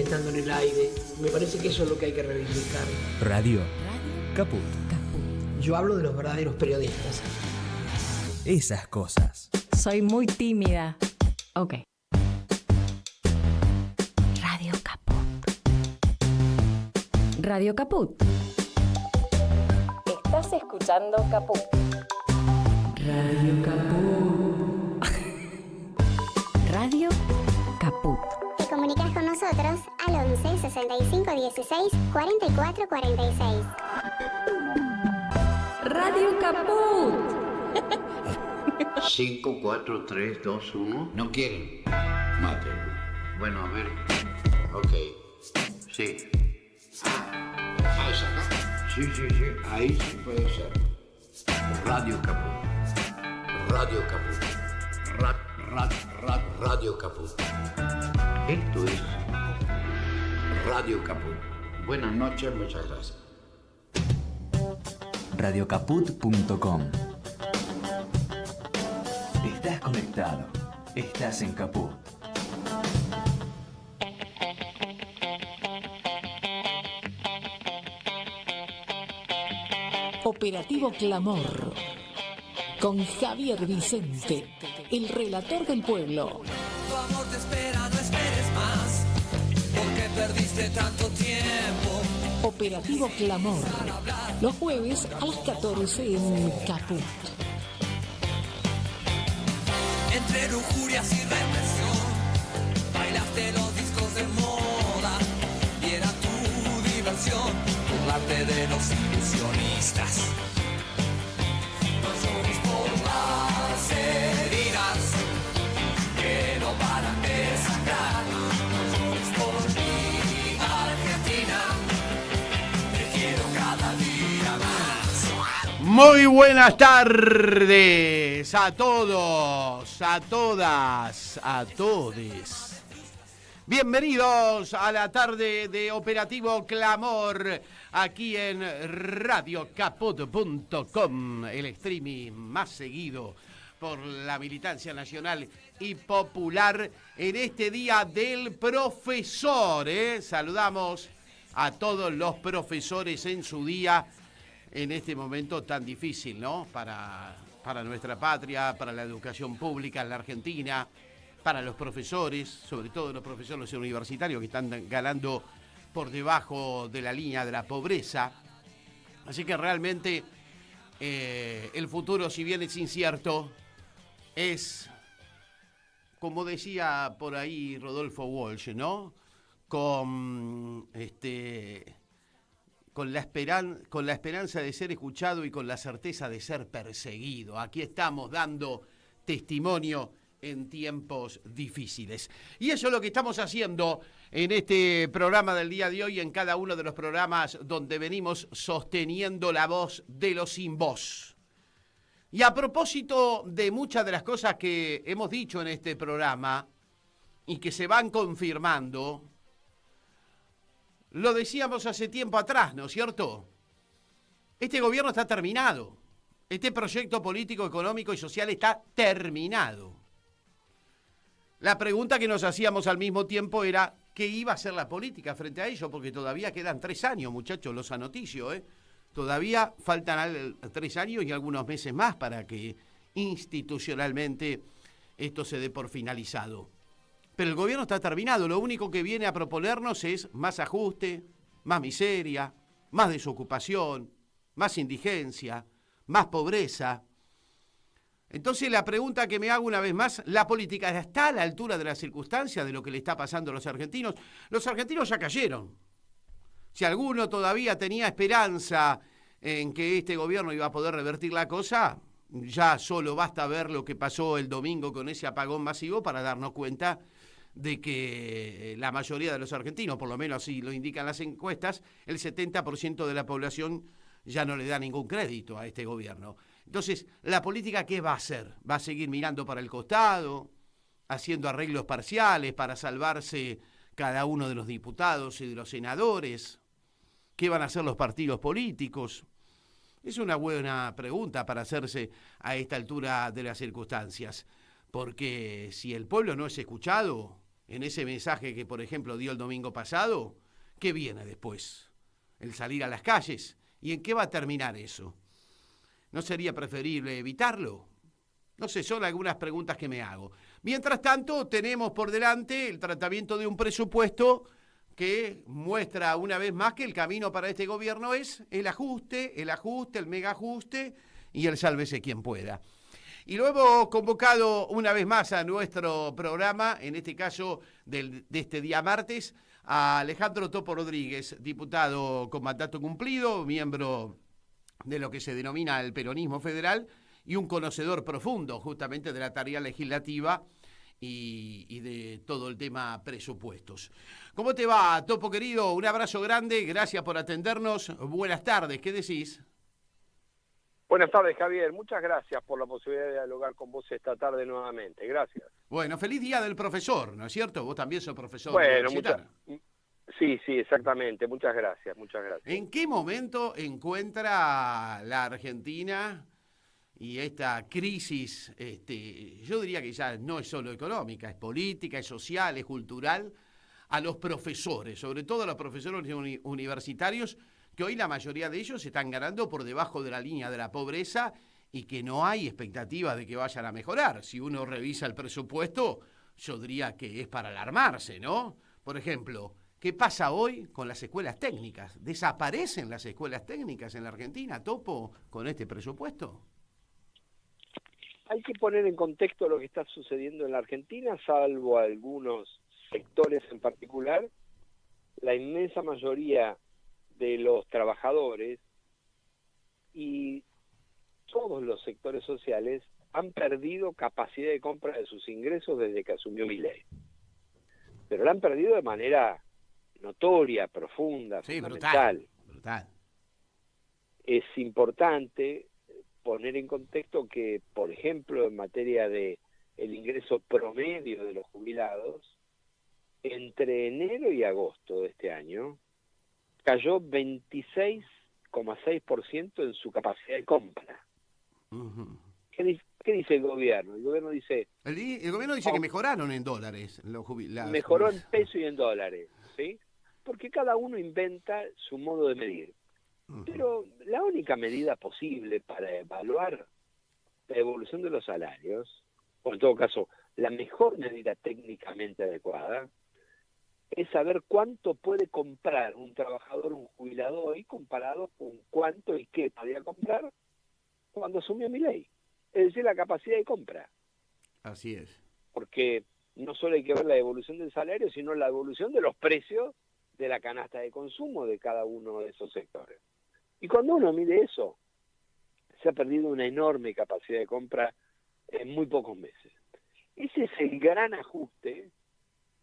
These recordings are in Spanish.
estando en el aire. Me parece que eso es lo que hay que reivindicar. Radio Caput. Yo hablo de los verdaderos periodistas. Esas cosas. Soy muy tímida. Ok. Radio Caput. Radio Caput. Estás escuchando Caput. Radio Caput. Radio Caput. Te comunicas con nosotros al 11 65 16 44 46. Radio Caput. 5, 4, 3, 2, 1. ¿No quieren? Mate. Bueno, a ver. Ok. Sí. Ah, ¿es acá? Sí. Ahí sí puede ser. Radio Caput. Radio Caput. Radio Caput. Esto es Radio Caput. Buenas noches, muchas gracias. Radiocaput.com. Estás conectado. Estás en Caput. Operativo Clamor. Con Javier Vicente, el relator del pueblo. Tu amor te espera, no esperes más, porque perdiste tanto tiempo. Operativo Clamor. Los jueves a las 14 en Caput. Entre lujurias y represión, bailaste los discos de moda y era tu diversión burlarte de los ilusionistas. No llores por las heridas que no paran de sangrar. No llores por mi Argentina, te quiero cada día más. Muy buenas tardes a todos, a todas, a todes. Bienvenidos a la tarde de Operativo Clamor, aquí en radiocaput.com, el streaming más seguido por la militancia nacional y popular en este Día del Profesor. Saludamos a todos los profesores en su día, en este momento tan difícil, ¿no? Para nuestra patria, para la educación pública en la Argentina, para los profesores, sobre todo los profesores universitarios que están ganando por debajo de la línea de la pobreza. Así que realmente el futuro, si bien es incierto, es, como decía por ahí Rodolfo Walsh, ¿no? Con la esperanza de ser escuchado y con la certeza de ser perseguido. Aquí estamos dando testimonio en tiempos difíciles. Y eso es lo que estamos haciendo en este programa del día de hoy, en cada uno de los programas donde venimos sosteniendo la voz de los sin voz. Y a propósito de muchas de las cosas que hemos dicho en este programa y que se van confirmando, lo decíamos hace tiempo atrás, ¿no es cierto? Este gobierno está terminado. Este proyecto político, económico y social está terminado. La pregunta que nos hacíamos al mismo tiempo era ¿qué iba a hacer la política frente a ello? Porque todavía quedan 3 años, muchachos, los anoticio, Todavía faltan 3 años y algunos meses más para que institucionalmente esto se dé por finalizado. Pero el gobierno está terminado. Lo único que viene a proponernos es más ajuste, más miseria, más desocupación, más indigencia, más pobreza. Entonces la pregunta que me hago una vez más, ¿la política está a la altura de las circunstancias de lo que le está pasando a los argentinos? Los argentinos ya cayeron. Si alguno todavía tenía esperanza en que este gobierno iba a poder revertir la cosa, ya solo basta ver lo que pasó el domingo con ese apagón masivo para darnos cuenta de que la mayoría de los argentinos, por lo menos así lo indican las encuestas, el 70% de la población ya no le da ningún crédito a este gobierno. Entonces, ¿la política qué va a hacer? ¿Va a seguir mirando para el costado, haciendo arreglos parciales para salvarse cada uno de los diputados y de los senadores? ¿Qué van a hacer los partidos políticos? Es una buena pregunta para hacerse a esta altura de las circunstancias, porque si el pueblo no es escuchado, en ese mensaje que, por ejemplo, dio el domingo pasado, ¿qué viene después? El salir a las calles. ¿Y en qué va a terminar eso? ¿No sería preferible evitarlo? No sé, son algunas preguntas que me hago. Mientras tanto, tenemos por delante el tratamiento de un presupuesto que muestra una vez más que el camino para este gobierno es el ajuste, el mega ajuste y el sálvese quien pueda. Y lo hemos convocado una vez más a nuestro programa, en este caso de este día martes, a Alejandro Topo Rodríguez, diputado con mandato cumplido, miembro de lo que se denomina el peronismo federal y un conocedor profundo justamente de la tarea legislativa y de todo el tema presupuestos. ¿Cómo te va, Topo querido? Un abrazo grande, gracias por atendernos. Buenas tardes, ¿qué decís? Buenas tardes, Javier. Muchas gracias por la posibilidad de dialogar con vos esta tarde nuevamente. Gracias. Bueno, feliz día del profesor, ¿no es cierto? Vos también sos profesor Bueno, universitario. Sí, exactamente. Muchas gracias. ¿En qué momento encuentra la Argentina y esta crisis, yo diría que ya no es solo económica, es política, es social, es cultural, a los profesores, sobre todo a los profesores universitarios, que hoy la mayoría de ellos están ganando por debajo de la línea de la pobreza y que no hay expectativa de que vayan a mejorar? Si uno revisa el presupuesto, yo diría que es para alarmarse, ¿no? Por ejemplo, ¿qué pasa hoy con las escuelas técnicas? ¿Desaparecen las escuelas técnicas en la Argentina, Topo, con este presupuesto? Hay que poner en contexto lo que está sucediendo en la Argentina, salvo algunos sectores en particular. La inmensa mayoría de los trabajadores y todos los sectores sociales han perdido capacidad de compra de sus ingresos desde que asumió Milei. Pero la han perdido de manera notoria, profunda, sí, fundamental. Brutal. Es importante poner en contexto que, por ejemplo, en materia de el ingreso promedio de los jubilados, entre enero y agosto de este año, cayó 26,6% en su capacidad de compra. Uh-huh. ¿Qué dice el gobierno? El gobierno dice... El gobierno dice que mejoraron en dólares los jubilados. Mejoró en pesos y en dólares, ¿sí? Porque cada uno inventa su modo de medir. Uh-huh. Pero la única medida posible para evaluar la evolución de los salarios, o en todo caso, la mejor medida técnicamente adecuada, es saber cuánto puede comprar un trabajador, un jubilado hoy, comparado con cuánto y qué podía comprar cuando asumió Milei. Es decir, la capacidad de compra. Así es. Porque no solo hay que ver la evolución del salario, sino la evolución de los precios de la canasta de consumo de cada uno de esos sectores. Y cuando uno mide eso, se ha perdido una enorme capacidad de compra en muy pocos meses. Ese es el gran ajuste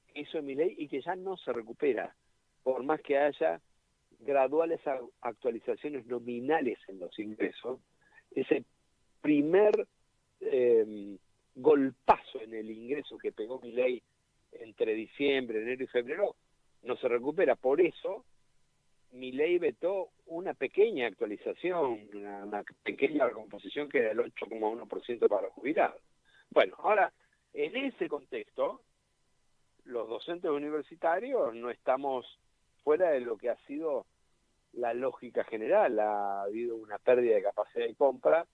que hizo Milei y que ya no se recupera, por más que haya graduales actualizaciones nominales en los ingresos. Ese primer golpazo en el ingreso que pegó Milei entre diciembre, enero y febrero no se recupera. Por eso Milei vetó una pequeña actualización, una pequeña recomposición que era el 8,1% para los jubilados. Bueno, ahora, en ese contexto, los docentes universitarios no estamos fuera de lo que ha sido la lógica general. Ha habido una pérdida de capacidad de compra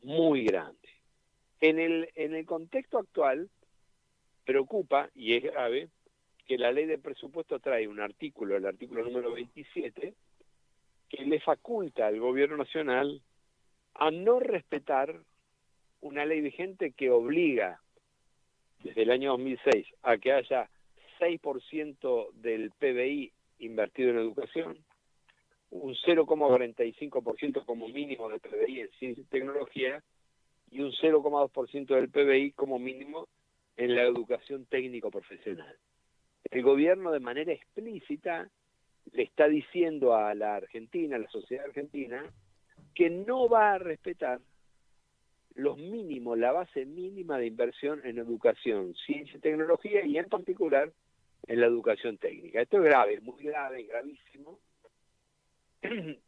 muy grande. En el contexto actual, preocupa, y es grave, que la ley de presupuesto trae un artículo, el artículo número 27, que le faculta al gobierno nacional a no respetar una ley vigente que obliga desde el año 2006 a que haya 6% del PBI invertido en educación, un 0,45% como mínimo del PBI en ciencia y tecnología y un 0,2% del PBI como mínimo en la educación técnico-profesional. El gobierno de manera explícita le está diciendo a la Argentina, a la sociedad argentina, que no va a respetar los mínimos, la base mínima de inversión en educación, ciencia y tecnología y en particular en la educación técnica. Esto es grave, muy grave, gravísimo.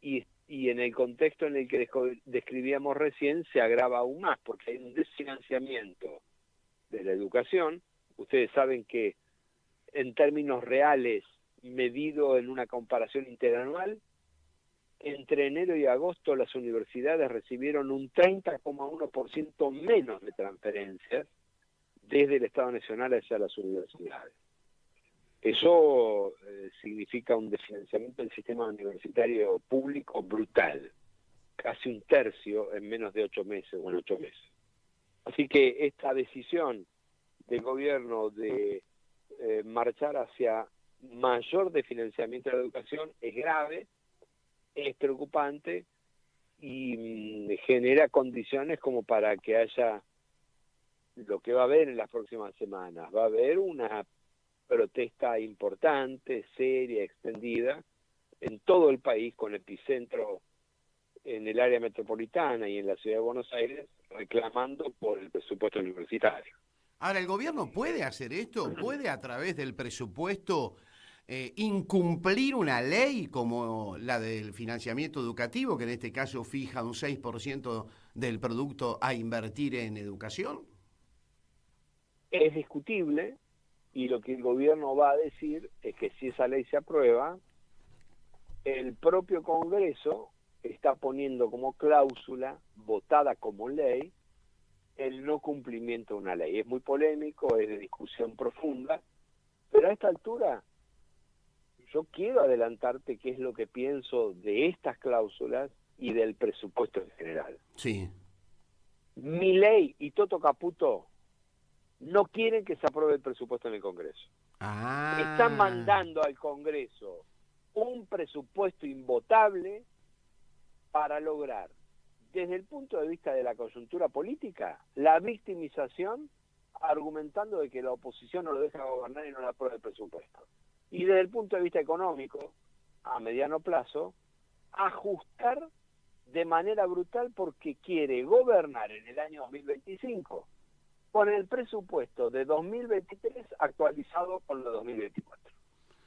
Y en el contexto en el que describíamos recién se agrava aún más porque hay un desfinanciamiento de la educación. Ustedes saben que en términos reales, medido en una comparación interanual, entre enero y agosto las universidades recibieron un 30,1% menos de transferencias desde el Estado Nacional hacia las universidades. Eso significa un desfinanciamiento del sistema universitario público brutal, casi un tercio en menos de 8 meses o en 8 meses. Así que esta decisión del gobierno de marchar hacia mayor desfinanciamiento de la educación es grave, es preocupante y genera condiciones como para que haya lo que va a haber en las próximas semanas. Va a haber una protesta importante, seria, extendida en todo el país, con epicentro en el área metropolitana y en la ciudad de Buenos Aires, reclamando por el presupuesto universitario. Ahora, ¿el gobierno puede hacer esto? ¿Puede a través del presupuesto incumplir una ley como la del financiamiento educativo, que en este caso fija un 6% del producto a invertir en educación? Es discutible, y lo que el gobierno va a decir es que si esa ley se aprueba, el propio Congreso está poniendo como cláusula, votada como ley, el no cumplimiento de una ley. Es muy polémico, es de discusión profunda, pero a esta altura yo quiero adelantarte qué es lo que pienso de estas cláusulas y del presupuesto en general. Sí. Milei y Toto Caputo no quieren que se apruebe el presupuesto en el Congreso. Están mandando al Congreso un presupuesto invotable para lograr, desde el punto de vista de la coyuntura política, la victimización, argumentando de que la oposición no lo deja gobernar y no le aprueba el presupuesto. Y desde el punto de vista económico, a mediano plazo, ajustar de manera brutal porque quiere gobernar en el año 2025 con el presupuesto de 2023 actualizado con lo de 2024.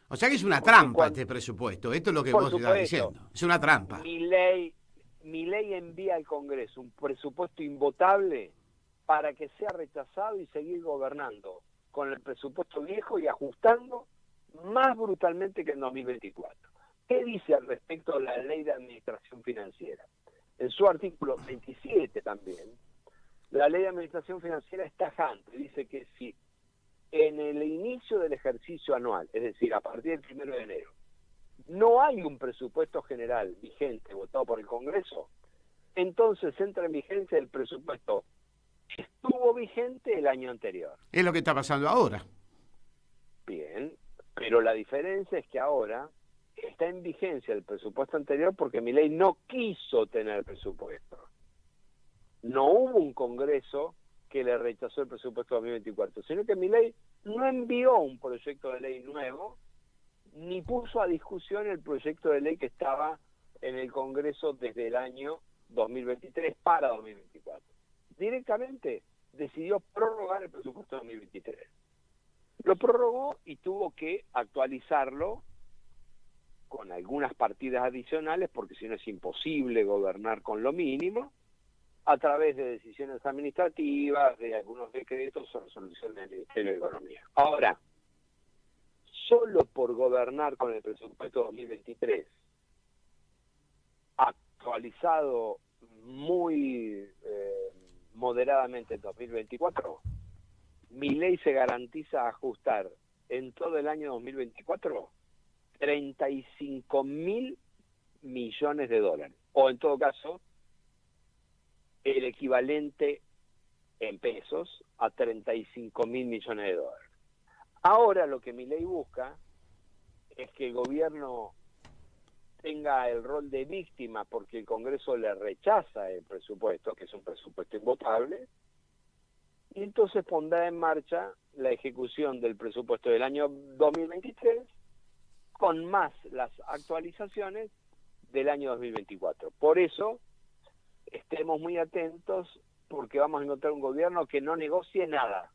O sea que es una trampa este presupuesto, esto es lo que vos estás diciendo, es una trampa. Milei envía al Congreso un presupuesto invotable para que sea rechazado y seguir gobernando con el presupuesto viejo y ajustando más brutalmente que en 2024. ¿Qué dice al respecto la Ley de Administración Financiera? En su artículo 27 también, la Ley de Administración Financiera es tajante, dice que si en el inicio del ejercicio anual, es decir, a partir del 1 de enero, no hay un presupuesto general vigente votado por el Congreso, entonces entra en vigencia el presupuesto que estuvo vigente el año anterior. Es lo que está pasando ahora. Bien, pero la diferencia es que ahora está en vigencia el presupuesto anterior porque Milei no quiso tener presupuesto. No hubo un Congreso que le rechazó el presupuesto 2024, sino que Milei no envió un proyecto de ley nuevo ni puso a discusión el proyecto de ley que estaba en el Congreso desde el año 2023 para 2024. Directamente decidió prorrogar el presupuesto 2023. Lo prorrogó y tuvo que actualizarlo con algunas partidas adicionales, porque si no es imposible gobernar con lo mínimo, a través de decisiones administrativas, de algunos decretos o resoluciones del Ministerio de Economía. Ahora, solo por gobernar con el presupuesto 2023, actualizado muy moderadamente en 2024, Milei se garantiza ajustar en todo el año 2024 $35.000 millones, o en todo caso, el equivalente en pesos a $35.000 millones. Ahora lo que Milei busca es que el gobierno tenga el rol de víctima porque el Congreso le rechaza el presupuesto, que es un presupuesto invotable, y entonces pondrá en marcha la ejecución del presupuesto del año 2023 con más las actualizaciones del año 2024. Por eso, estemos muy atentos porque vamos a encontrar un gobierno que no negocie nada.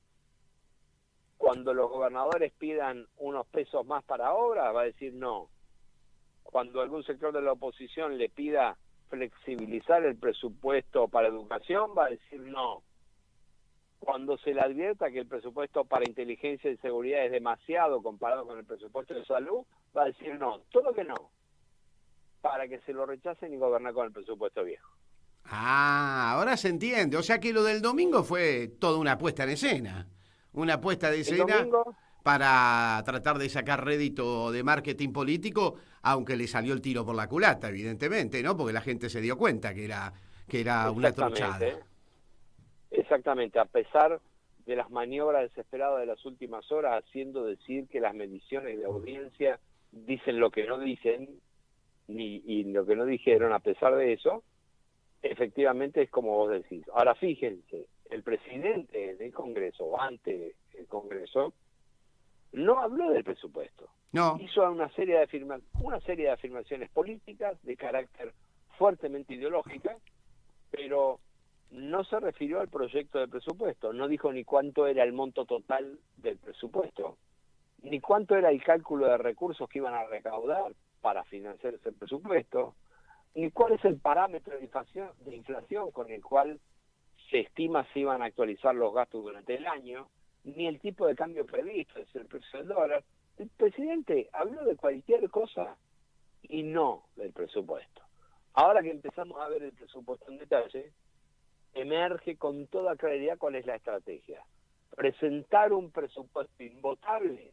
Cuando los gobernadores pidan unos pesos más para obra, va a decir no. Cuando algún sector de la oposición le pida flexibilizar el presupuesto para educación, va a decir no. cuando se le advierta que el presupuesto para inteligencia y seguridad es demasiado comparado con el presupuesto de salud, va a decir no, todo que no, para que se lo rechacen y gobernar con el presupuesto viejo. Ah, ahora se entiende. O sea que lo del domingo fue toda una puesta en escena. Una puesta de El escena domingo, para tratar de sacar rédito de marketing político, aunque le salió el tiro por la culata, evidentemente, ¿no? Porque la gente se dio cuenta que era una trochada. Exactamente, a pesar de las maniobras desesperadas de las últimas horas, haciendo decir que las mediciones de audiencia dicen lo que no dicen y lo que no dijeron, a pesar de eso, efectivamente es como vos decís. Ahora fíjense, el presidente del Congreso, o ante el Congreso, no habló del presupuesto. No. Hizo una serie de afirmaciones políticas de carácter fuertemente ideológica, pero no se refirió al proyecto de presupuesto, no dijo ni cuánto era el monto total del presupuesto, ni cuánto era el cálculo de recursos que iban a recaudar para financiar ese presupuesto, ni cuál es el parámetro de inflación con el cual se estima si iban a actualizar los gastos durante el año, ni el tipo de cambio previsto, es el precio del dólar. El presidente habló de cualquier cosa y no del presupuesto. Ahora que empezamos a ver el presupuesto en detalle, emerge con toda claridad cuál es la estrategia. Presentar un presupuesto invotable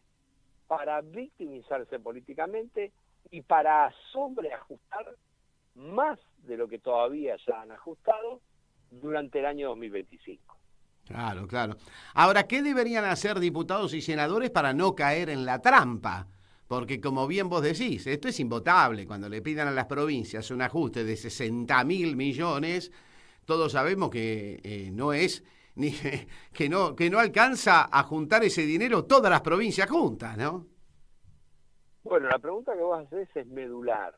para victimizarse políticamente y para sobreajustar más de lo que todavía ya han ajustado durante el año 2025. Claro, claro. Ahora, ¿qué deberían hacer diputados y senadores para no caer en la trampa? Porque como bien vos decís, esto es invotable. Cuando le pidan a las provincias un ajuste de 60.000 millones, todos sabemos que no es ni que no alcanza a juntar ese dinero todas las provincias juntas, ¿no? Bueno, la pregunta que vos haces es medular.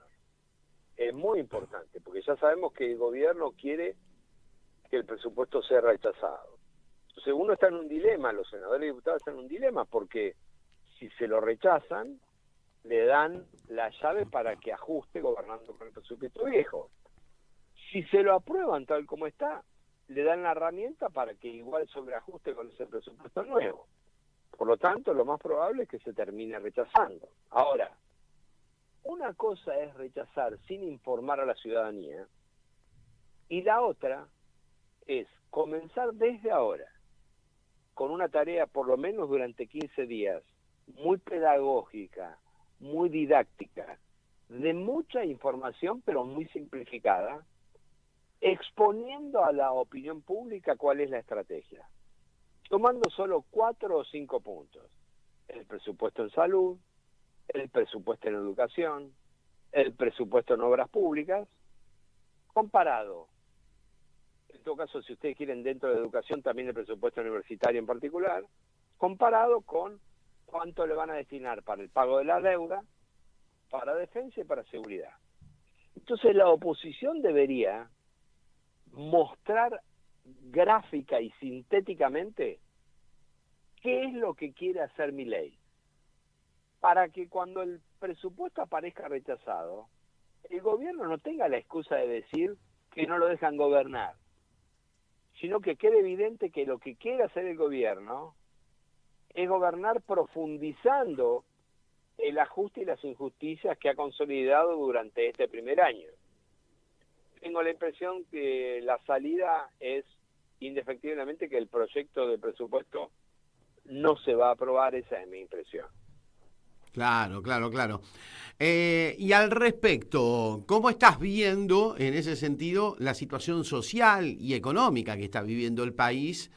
Es muy importante, porque ya sabemos que el gobierno quiere que el presupuesto sea rechazado. Entonces uno está en un dilema, los senadores y diputados están en un dilema, porque si se lo rechazan, le dan la llave para que ajuste gobernando con el presupuesto viejo. Si se lo aprueban tal como está, le dan la herramienta para que igual sobreajuste con ese presupuesto nuevo. Por lo tanto, lo más probable es que se termine rechazando. Ahora, una cosa es rechazar sin informar a la ciudadanía y la otra es comenzar desde ahora con una tarea, por lo menos durante 15 días, muy pedagógica, muy didáctica, de mucha información, pero muy simplificada, exponiendo a la opinión pública cuál es la estrategia, tomando solo 4 o 5 puntos: el presupuesto en salud, el presupuesto en educación, el presupuesto en obras públicas, comparado, en todo caso, si ustedes quieren, dentro de educación también el presupuesto universitario en particular, comparado con cuánto le van a destinar para el pago de la deuda, para defensa y para seguridad. Entonces la oposición debería mostrar gráfica y sintéticamente qué es lo que quiere hacer Milei, para que cuando el presupuesto aparezca rechazado, el gobierno no tenga la excusa de decir que no lo dejan gobernar, sino que quede evidente que lo que quiere hacer el gobierno es gobernar profundizando el ajuste y las injusticias que ha consolidado durante este primer año. Tengo la impresión que la salida es indefectiblemente que el proyecto de presupuesto no se va a aprobar, esa es mi impresión. Claro, claro, claro. Y al respecto, ¿cómo estás viendo en ese sentido la situación social y económica que está viviendo el país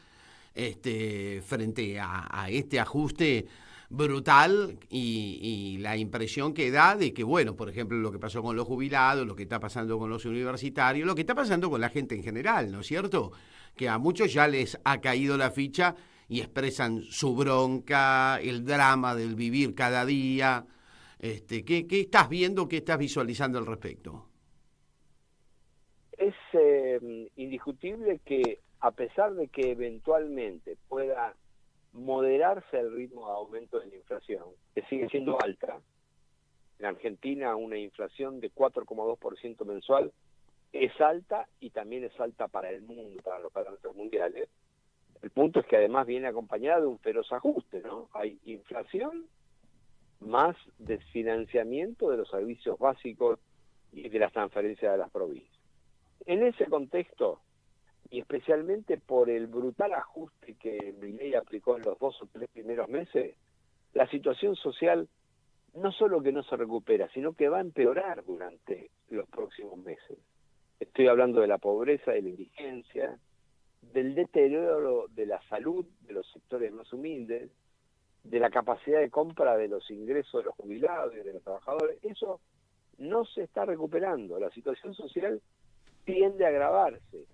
frente a este ajuste brutal y la impresión que da de que, bueno, por ejemplo, lo que pasó con los jubilados, lo que está pasando con los universitarios, lo que está pasando con la gente en general, ¿no es cierto? Que a muchos ya les ha caído la ficha y expresan su bronca, el drama del vivir cada día. ¿Qué estás viendo, qué estás visualizando al respecto? Es indiscutible que, a pesar de que eventualmente pueda moderarse el ritmo de aumento de la inflación, que sigue siendo alta, en Argentina una inflación de 4,2% mensual es alta y también es alta para el mundo, para los parámetros mundiales. El punto es que además viene acompañada de un feroz ajuste, ¿no? Hay inflación más desfinanciamiento de los servicios básicos y de las transferencias de las provincias. En ese contexto, y especialmente por el brutal ajuste que Milei aplicó en los 2 o 3 primeros meses, la situación social no solo que no se recupera, sino que va a empeorar durante los próximos meses. Estoy hablando de la pobreza, de la indigencia, del deterioro de la salud de los sectores más humildes, de la capacidad de compra de los ingresos de los jubilados y de los trabajadores. Eso no se está recuperando. La situación social tiende a agravarse.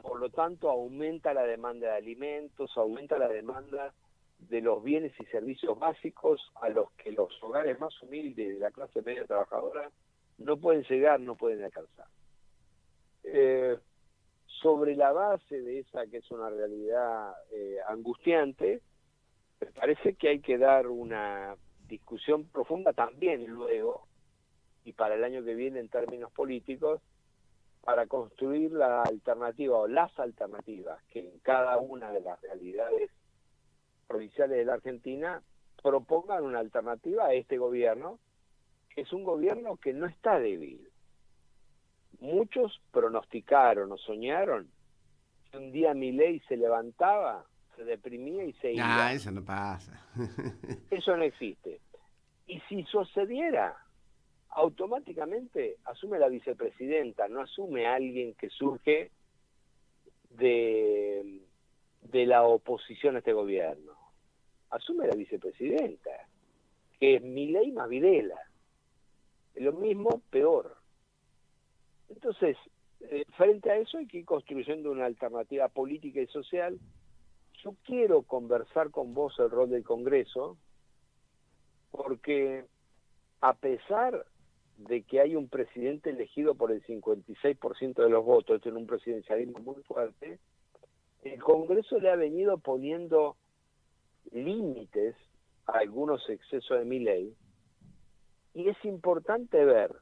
Por lo tanto, aumenta la demanda de alimentos, aumenta la demanda de los bienes y servicios básicos a los que los hogares más humildes de la clase media trabajadora no pueden llegar, no pueden alcanzar. Sobre la base de esa que es una realidad angustiante, me parece que hay que dar una discusión profunda también luego, y para el año que viene en términos políticos, para construir la alternativa o las alternativas que en cada una de las realidades provinciales de la Argentina propongan una alternativa a este gobierno, que es un gobierno que no está débil. Muchos pronosticaron o soñaron que un día Milei se levantaba, se deprimía y se iba. Eso no pasa. Eso no existe. Y si sucediera, automáticamente asume la vicepresidenta, no asume a alguien que surge de la oposición a este gobierno. Asume la vicepresidenta, que es Milei más Videla. Es lo mismo, peor. Entonces, frente a eso hay que ir construyendo una alternativa política y social. Yo quiero conversar con vos el rol del Congreso, porque a pesar de que hay un presidente elegido por el 56% de los votos, esto es un presidencialismo muy fuerte, el Congreso le ha venido poniendo límites a algunos excesos de Milei, y es importante ver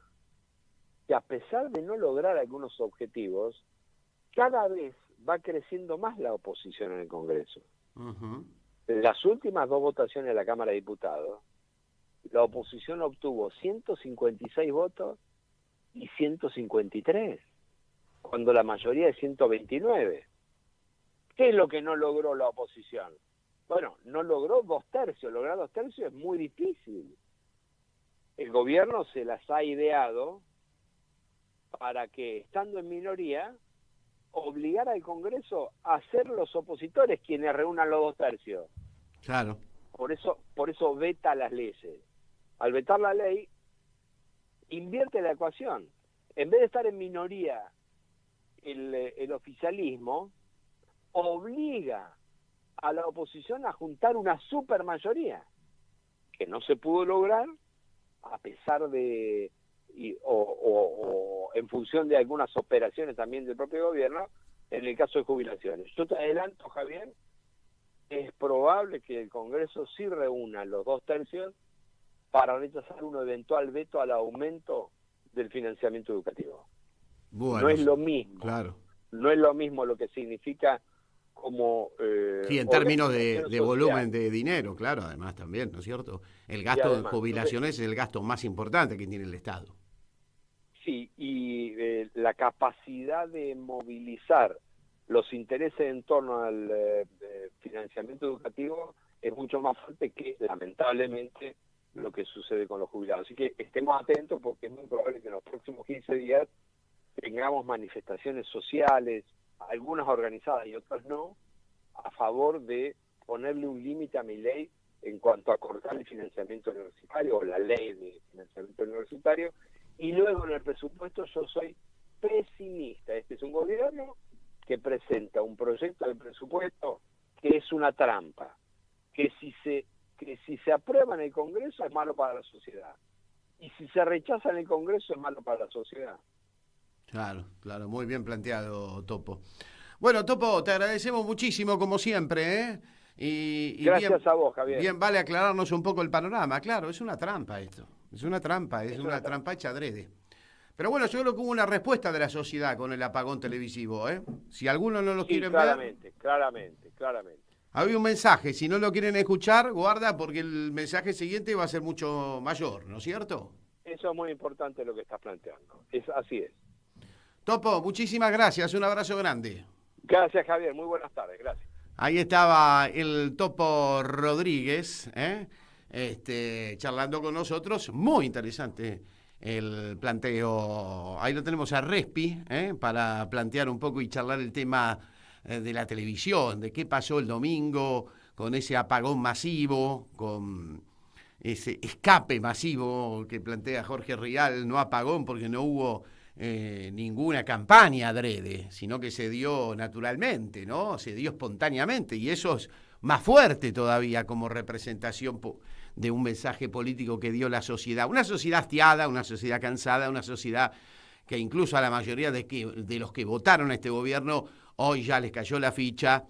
que a pesar de no lograr algunos objetivos, cada vez va creciendo más la oposición en el Congreso. Uh-huh. En las últimas 2 votaciones de la Cámara de Diputados, la oposición obtuvo 156 votos y 153, cuando la mayoría es 129. ¿Qué es lo que no logró la oposición? Bueno, no logró 2/3. Lograr 2/3 es muy difícil. El gobierno se las ha ideado para que, estando en minoría, obligar al Congreso a ser los opositores quienes reúnan los 2/3. Claro. Por eso veta las leyes. Al vetar la ley, invierte la ecuación. En vez de estar en minoría el oficialismo, obliga a la oposición a juntar una supermayoría, que no se pudo lograr, a pesar de, o en función de algunas operaciones también del propio gobierno, en el caso de jubilaciones. Yo te adelanto, Javier, es probable que el Congreso sí reúna los 2/3 para rechazar un eventual veto al aumento del financiamiento educativo. Bueno, no es lo mismo. Claro. No es lo mismo lo que significa como... sí, en términos de social. volumen de dinero, claro, además también, ¿no es cierto? El gasto además, de jubilaciones es el gasto más importante que tiene el Estado. Sí, y la capacidad de movilizar los intereses en torno al financiamiento educativo es mucho más fuerte que, lamentablemente, lo que sucede con los jubilados. Así que estemos atentos, porque es muy probable que en los próximos 15 días tengamos manifestaciones sociales, algunas organizadas y otras no, a favor de ponerle un límite a Milei en cuanto a cortar el financiamiento universitario o la ley de financiamiento universitario. Y luego en el presupuesto yo soy pesimista. Este es un gobierno que presenta un proyecto de presupuesto que es una trampa, que si se aprueba en el Congreso es malo para la sociedad, y si se rechaza en el Congreso es malo para la sociedad. Claro, claro, muy bien planteado, Topo. Bueno, Topo, te agradecemos muchísimo, como siempre, ¿eh? Y gracias bien, a vos, Javier. Bien, vale aclararnos un poco el panorama. Claro, es una trampa esto. Es una trampa, es una trampa hecha adrede. Pero bueno, yo creo que hubo una respuesta de la sociedad con el apagón televisivo, ¿eh? Si algunos no lo quieren ver, claramente. había un mensaje. Si no lo quieren escuchar, guarda, porque el mensaje siguiente va a ser mucho mayor, ¿no es cierto? Eso es muy importante lo que estás planteando. Así es. Topo, muchísimas gracias. Un abrazo grande. Gracias, Javier. Muy buenas tardes. Gracias. Ahí estaba el Topo Rodríguez, charlando con nosotros. Muy interesante el planteo. Ahí lo tenemos a Respi, para plantear un poco y charlar el tema de la televisión, de qué pasó el domingo con ese apagón masivo, con ese escape masivo que plantea Jorge Rial, no apagón porque no hubo ninguna campaña adrede, sino que se dio naturalmente, ¿no? Se dio espontáneamente, y eso es más fuerte todavía como representación de un mensaje político que dio la sociedad. Una sociedad hastiada, una sociedad cansada, una sociedad que incluso a la mayoría de los que votaron a este gobierno hoy ya les cayó la ficha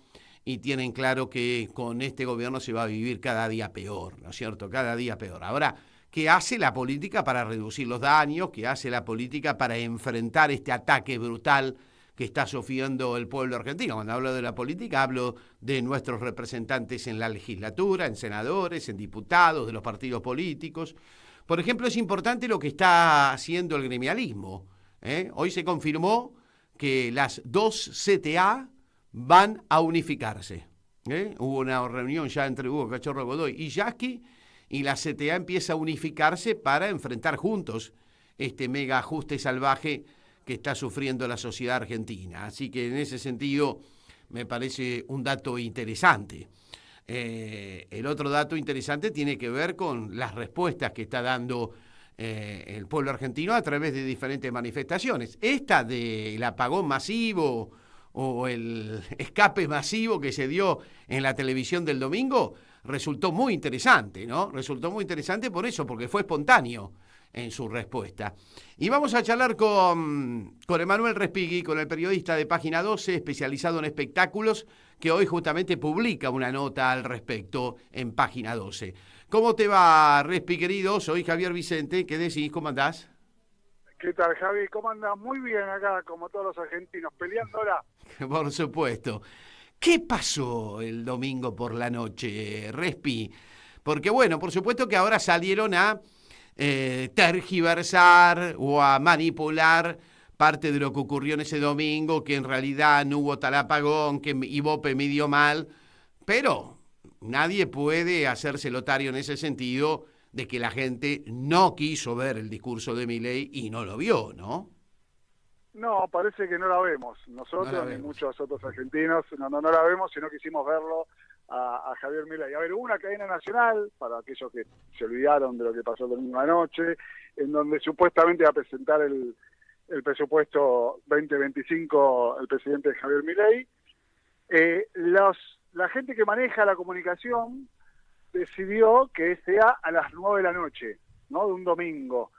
y tienen claro que con este gobierno se va a vivir cada día peor, ¿no es cierto? Cada día peor. Ahora, ¿qué hace la política para reducir los daños? ¿Qué hace la política para enfrentar este ataque brutal que está sufriendo el pueblo argentino? Cuando hablo de la política, hablo de nuestros representantes en la legislatura, en senadores, en diputados, de los partidos políticos. Por ejemplo, es importante lo que está haciendo el gremialismo. Hoy se confirmó que las dos CTA van a unificarse. Hubo una reunión ya entre Hugo Cachorro Godoy y Yasky, y la CTA empieza a unificarse para enfrentar juntos este mega ajuste salvaje que está sufriendo la sociedad argentina. Así que en ese sentido me parece un dato interesante. El otro dato interesante tiene que ver con las respuestas que está dando el pueblo argentino a través de diferentes manifestaciones. Esta del apagón masivo o el escape masivo que se dio en la televisión del domingo resultó muy interesante, ¿no? Resultó muy interesante por eso, porque fue espontáneo en su respuesta. Y vamos a charlar con Emanuel Respighi, con el periodista de Página 12, especializado en espectáculos, que hoy justamente publica una nota al respecto en Página 12. ¿Cómo te va, Respi, querido? Soy Javier Vicente. ¿Qué decís? ¿Cómo andás? ¿Qué tal, Javi? ¿Cómo andás? Muy bien acá, como todos los argentinos, peleándola. Por supuesto. ¿Qué pasó el domingo por la noche, Respi? Porque, bueno, por supuesto que ahora salieron a tergiversar o a manipular parte de lo que ocurrió en ese domingo, que en realidad no hubo tal apagón, que Ibope midió mal, pero nadie puede hacerse lotario en ese sentido de que la gente no quiso ver el discurso de Milei y no lo vio, ¿no? No, parece que no la vemos. Nosotros ni muchos otros argentinos no la vemos, sino quisimos verlo a Javier Milei. A ver, hubo una cadena nacional, para aquellos que se olvidaron de lo que pasó el domingo anoche, en donde supuestamente va a presentar el presupuesto 2025 el presidente Javier Milei. La gente que maneja la comunicación decidió que sea a las 9 de la noche, ¿no? De un domingo.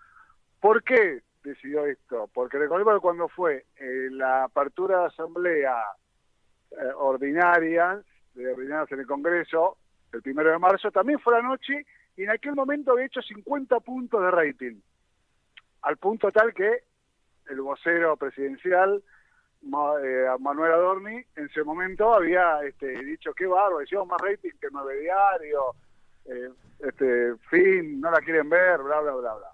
¿Por qué decidió esto? Porque recordemos que cuando fue la apertura de asamblea ordinarias en el Congreso, el 1 de marzo, también fue la noche, y en aquel momento había hecho 50 puntos de rating, al punto tal que el vocero presidencial, Manuel Adorni, en ese momento había dicho, qué bárbaro, hicimos más rating que 9 Diario, fin, no la quieren ver, bla, bla, bla, bla.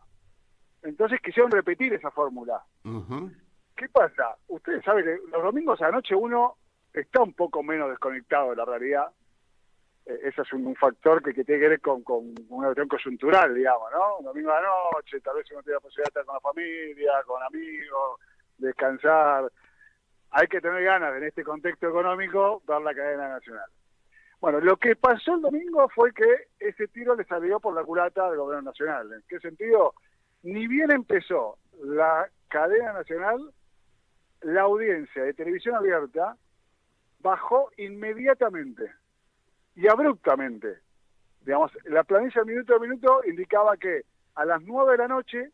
Entonces quisieron repetir esa fórmula. Uh-huh. ¿Qué pasa? Ustedes saben que los domingos a la noche uno está un poco menos desconectado de la realidad. Ese es un factor que tiene que ver con una cuestión coyuntural, digamos, ¿no? Un domingo a la noche, tal vez uno tiene la posibilidad de estar con la familia, con amigos, descansar. Hay que tener ganas, en este contexto económico, ver la cadena nacional. Bueno, lo que pasó el domingo fue que ese tiro le salió por la culata del gobierno nacional. ¿En qué sentido? Ni bien empezó la cadena nacional, la audiencia de televisión abierta bajó inmediatamente y abruptamente. Digamos, la planilla minuto a minuto indicaba que a las 9 de la noche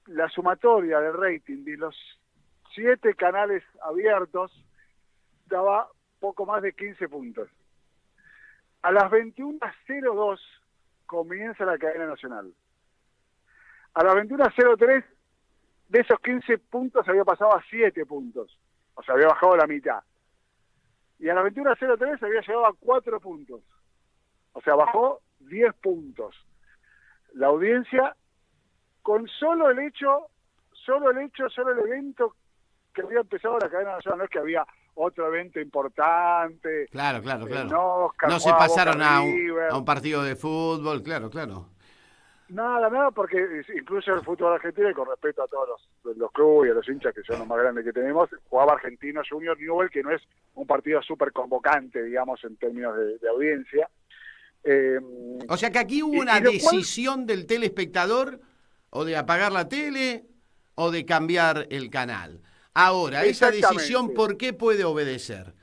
la sumatoria de rating de los 7 canales abiertos daba poco más de 15 puntos. A las 21:02 comienza la cadena nacional. A las 21:03 de esos 15 puntos había pasado a 7 puntos. O sea, había bajado la mitad. Y a la 21:03 había llegado a 4 puntos. O sea, bajó 10 puntos. La audiencia, con solo el evento que había empezado la cadena nacional, no es que había otro evento importante. Claro. Oscar, No se Boca, pasaron River. a un partido de fútbol, claro. Nada, porque incluso el fútbol argentino, y con respeto a todos los clubes y a los hinchas que son los más grandes que tenemos, jugaba Argentino Junior Newell, que no es un partido súper convocante, digamos, en términos de audiencia. O sea que aquí hubo una decisión del telespectador o de apagar la tele o de cambiar el canal. Ahora, esa decisión, ¿por qué puede obedecer?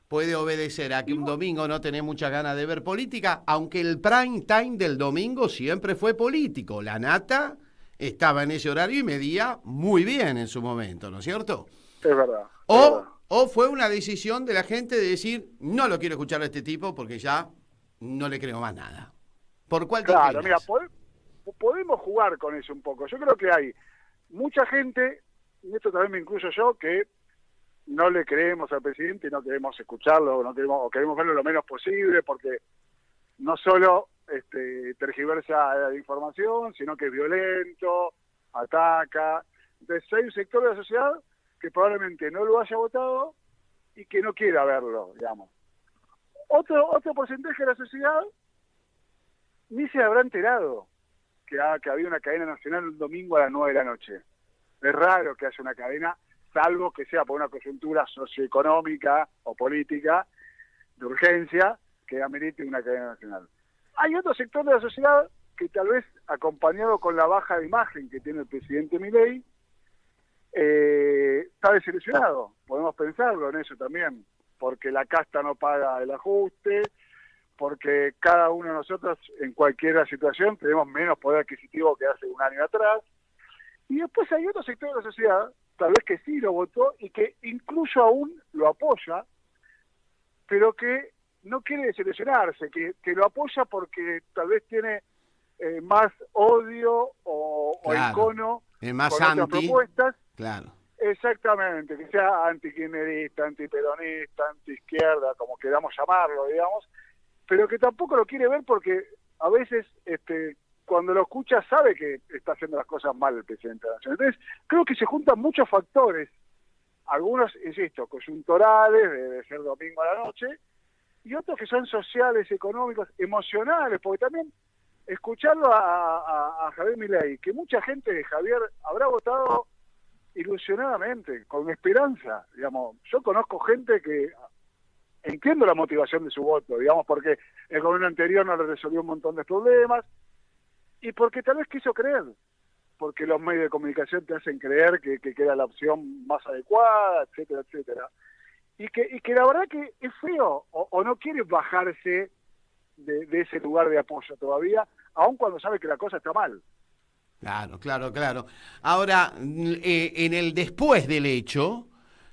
Puede obedecer a que un domingo no tenés muchas ganas de ver política, aunque el prime time del domingo siempre fue político. La nata estaba en ese horario y medía muy bien en su momento, ¿no es cierto? Es verdad. O fue una decisión de la gente de decir, no lo quiero escuchar a este tipo porque ya no le creo más nada. ¿Por cuál te Claro, inclinas? mira, podemos jugar con eso un poco. Yo creo que hay mucha gente, y esto también me incluyo yo, que no le creemos al presidente y no queremos escucharlo, o queremos verlo lo menos posible, porque no solo tergiversa la información, sino que es violento, ataca. Entonces hay un sector de la sociedad que probablemente no lo haya votado y que no quiera verlo, digamos. Otro porcentaje de la sociedad ni se habrá enterado que había una cadena nacional un domingo a las 9 de la noche. Es raro que haya una cadena, salvo que sea por una coyuntura socioeconómica o política de urgencia que amerite una cadena nacional. Hay otro sector de la sociedad que tal vez, acompañado con la baja de imagen que tiene el presidente Milei, está desilusionado. Podemos pensarlo en eso también, porque la casta no paga el ajuste, porque cada uno de nosotros en cualquier situación tenemos menos poder adquisitivo que hace un año atrás. Y después hay otro sector de la sociedad, tal vez que sí lo votó y que incluso aún lo apoya, pero que no quiere desilusionarse, que lo apoya porque tal vez tiene más odio o encono más con otras propuestas. Claro. Exactamente, que sea antikirchnerista, antiperonista, antiizquierda, como queramos llamarlo, digamos, pero que tampoco lo quiere ver porque a veces cuando lo escucha sabe que está haciendo las cosas mal el presidente de la Nación. Entonces, creo que se juntan muchos factores, algunos, insisto, coyunturales, de ser domingo a la noche, y otros que son sociales, económicos, emocionales, porque también escucharlo a Javier Milei, que mucha gente de Javier habrá votado ilusionadamente, con esperanza, digamos. Yo conozco gente que entiendo la motivación de su voto, digamos, porque el gobierno anterior no le resolvió un montón de problemas y porque tal vez quiso creer, porque los medios de comunicación te hacen creer que era la opción más adecuada, etcétera, etcétera. Y que la verdad que es feo, o no quiere bajarse de ese lugar de apoyo todavía, aun cuando sabe que la cosa está mal. Claro. Ahora, en el después del hecho,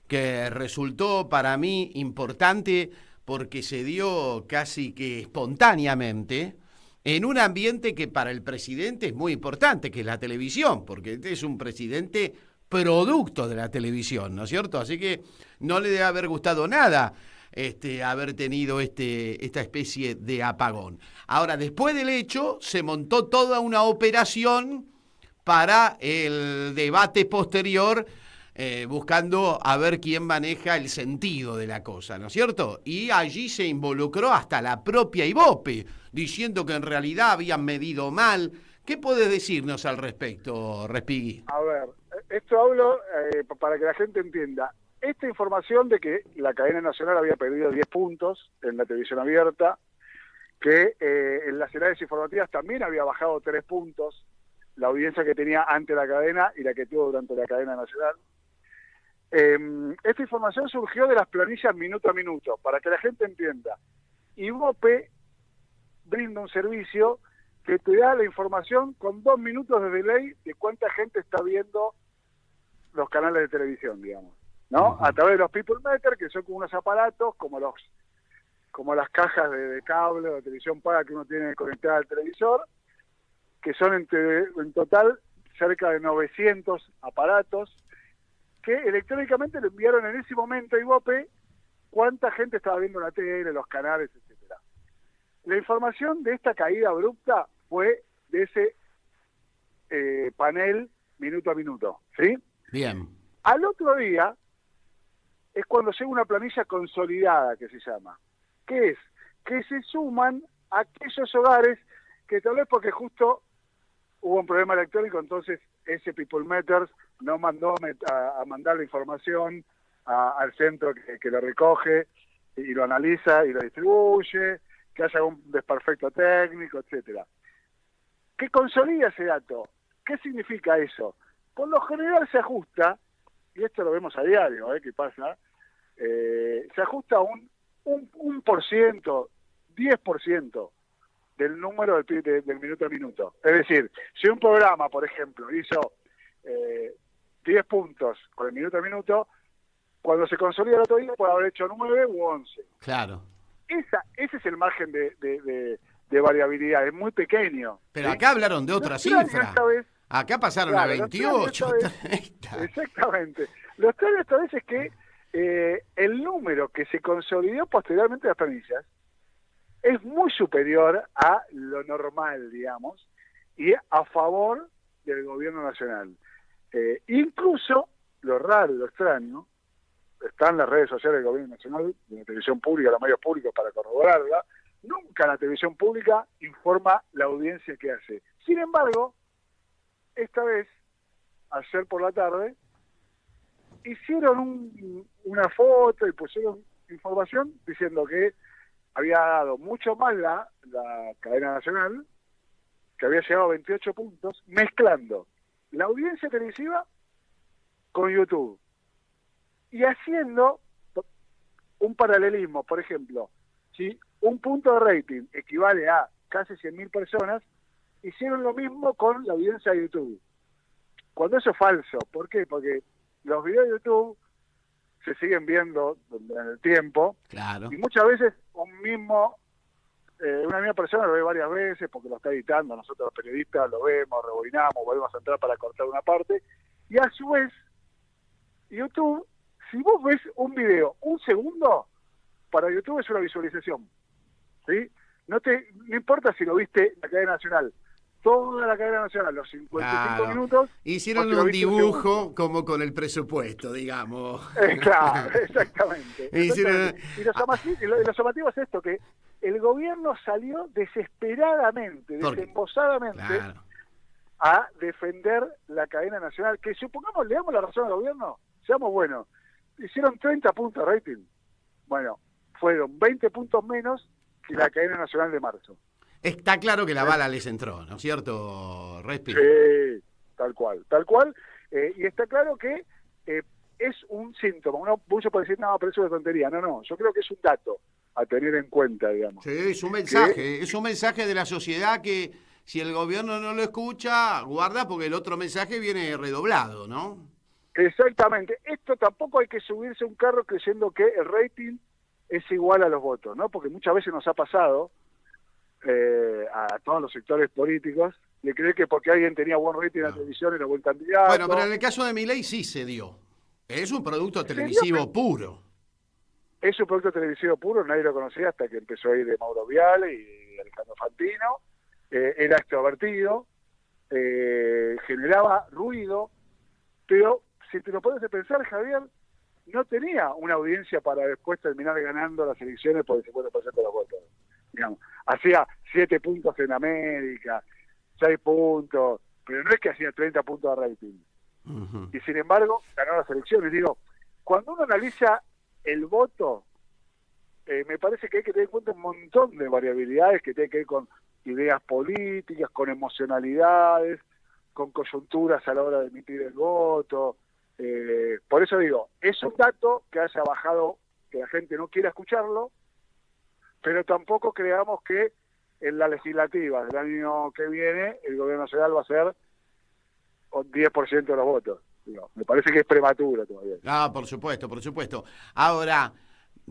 que resultó para mí importante porque se dio casi que espontáneamente, en un ambiente que para el presidente es muy importante, que es la televisión, porque este es un presidente producto de la televisión, ¿no es cierto? Así que no le debe haber gustado nada haber tenido esta especie de apagón. Ahora, después del hecho, se montó toda una operación para el debate posterior, buscando a ver quién maneja el sentido de la cosa, ¿no es cierto? Y allí se involucró hasta la propia Ibope, diciendo que en realidad habían medido mal. ¿Qué podés decirnos al respecto, Respighi? A ver, esto hablo para que la gente entienda. Esta información de que la cadena nacional había perdido 10 puntos en la televisión abierta, que en las edades informativas también había bajado 3 puntos, la audiencia que tenía ante la cadena y la que tuvo durante la cadena nacional. Esta información surgió de las planillas minuto a minuto, para que la gente entienda. Ibope brinda un servicio que te da la información con 2 minutos de delay de cuánta gente está viendo los canales de televisión, digamos, ¿no? A través de los People Meter, que son como unos aparatos, como las cajas de cable o de televisión paga que uno tiene conectada al televisor, que son en total cerca de 900 aparatos que electrónicamente le enviaron en ese momento a Ibope cuánta gente estaba viendo la tele, los canales, etcétera. La información de esta caída abrupta fue de ese panel minuto a minuto, ¿sí? Bien. Al otro día es cuando llega una planilla consolidada, que se llama, que es que se suman aquellos hogares que tal vez porque justo hubo un problema electrónico, entonces ese People Matters no mandó a mandar la información al centro que lo recoge y lo analiza y lo distribuye, que haya un desperfecto técnico, etcétera. ¿Qué consolida ese dato? ¿Qué significa eso? Por lo general se ajusta, y esto lo vemos a diario, ¿qué pasa? Se ajusta un 10% del número del minuto a minuto. Es decir, si un programa, por ejemplo, hizo 10 puntos con el minuto a minuto, cuando se consolida el otro día puede haber hecho 9 u 11. Claro. Ese es el margen de variabilidad, es muy pequeño. Pero ¿sí? acá hablaron de otra cifra. Acá pasaron a 28. Exactamente. Lo extraño esta vez es que el número que se consolidó posteriormente a las planillas es muy superior a lo normal, digamos, y a favor del gobierno nacional. Incluso, lo raro y lo extraño, están las redes sociales del gobierno nacional, de la televisión pública, los medios públicos para corroborarla, nunca la televisión pública informa la audiencia que hace. Sin embargo, esta vez, ayer por la tarde, hicieron una foto y pusieron información diciendo que había dado mucho más la cadena nacional, que había llegado a 28 puntos, mezclando la audiencia televisiva con YouTube y haciendo un paralelismo. Por ejemplo, si un punto de rating equivale a casi 100.000 personas, hicieron lo mismo con la audiencia de YouTube. Cuando eso es falso. ¿Por qué? Porque los videos de YouTube se siguen viendo en el tiempo. Claro. Y muchas veces una misma persona lo ve varias veces porque lo está editando. Nosotros los periodistas lo vemos, rebobinamos, volvemos a entrar para cortar una parte. Y a su vez, YouTube, si vos ves un video un segundo, para YouTube es una visualización. ¿Sí? No importa si lo viste en la cadena nacional. Toda la cadena nacional, los 55 minutos... Hicieron un dibujo como con el presupuesto, digamos. Claro, exactamente. Y lo llamativo es esto, que el gobierno salió desesperadamente, desembosadamente, a defender la cadena nacional, que supongamos le damos la razón al gobierno, seamos buenos, hicieron 30 puntos de rating. Bueno, fueron 20 puntos menos que la cadena nacional de marzo. Está claro que la bala les entró, ¿no es cierto, Respi? Sí, tal cual. Y está claro que es un síntoma. Muchos pueden decir, no, pero eso es tontería. No, yo creo que es un dato a tener en cuenta, digamos. Sí, es un mensaje, es un mensaje de la sociedad que si el gobierno no lo escucha, guarda porque el otro mensaje viene redoblado, ¿no? Exactamente. Esto tampoco hay que subirse a un carro creyendo que el rating es igual a los votos, ¿no? Porque muchas veces nos ha pasado a todos los sectores políticos de creer que porque alguien tenía buen rating en la televisión era buen candidato. Bueno, pero en el caso de Milei sí se dio. Es un producto televisivo puro. Es un producto televisivo puro, nadie lo conocía hasta que empezó a ir de Mauro Viale y Alejandro Fantino. Era extrovertido, generaba ruido, pero si te lo pones a pensar, Javier, no tenía una audiencia para después terminar ganando las elecciones por el 50% de los votos. Digamos, hacía 7 puntos en América, 6 puntos, pero no es que hacía 30 puntos de rating. Uh-huh. Y sin embargo, ganó las elecciones. Digo, cuando uno analiza el voto, me parece que hay que tener en cuenta un montón de variabilidades que tienen que ver con ideas políticas, con emocionalidades, con coyunturas a la hora de emitir el voto. Por eso digo, es un dato que haya bajado, que la gente no quiera escucharlo, pero tampoco creamos que en la legislativa del año que viene el gobierno nacional va a ser con 10% de los votos. Digo, me parece que es prematuro todavía. Ah, por supuesto, por supuesto. Ahora,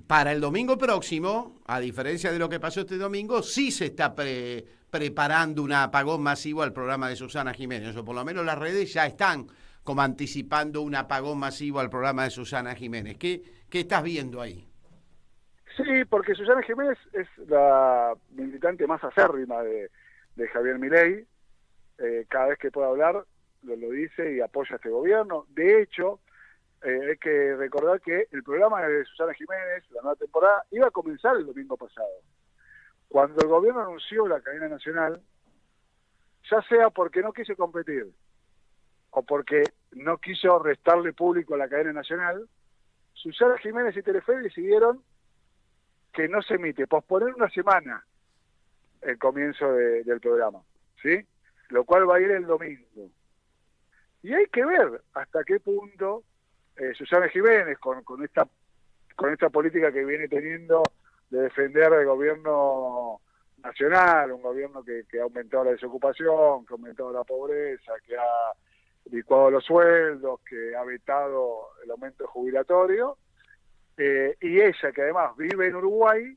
para el domingo próximo, a diferencia de lo que pasó este domingo, sí se está preparando un apagón masivo al programa de Susana Jiménez, o por lo menos las redes ya están como anticipando un apagón masivo al programa de Susana Jiménez. ¿Qué estás viendo ahí? Sí, porque Susana Jiménez es la militante más acérrima de Javier Milei. Cada vez que puede hablar lo dice y apoya a este gobierno. De hecho, hay que recordar que el programa de Susana Jiménez, la nueva temporada, iba a comenzar el domingo pasado. Cuando el gobierno anunció la cadena nacional, ya sea porque no quiso competir o porque no quiso restarle público a la cadena nacional, Susana Jiménez y Telefe decidieron que no se emite, posponer una semana el comienzo del programa, ¿sí? Lo cual va a ir el domingo. Y hay que ver hasta qué punto Susana Jiménez, con esta política que viene teniendo de defender el gobierno nacional, un gobierno que ha aumentado la desocupación, que ha aumentado la pobreza, que ha licuado los sueldos, que ha vetado el aumento jubilatorio, y ella, que además vive en Uruguay,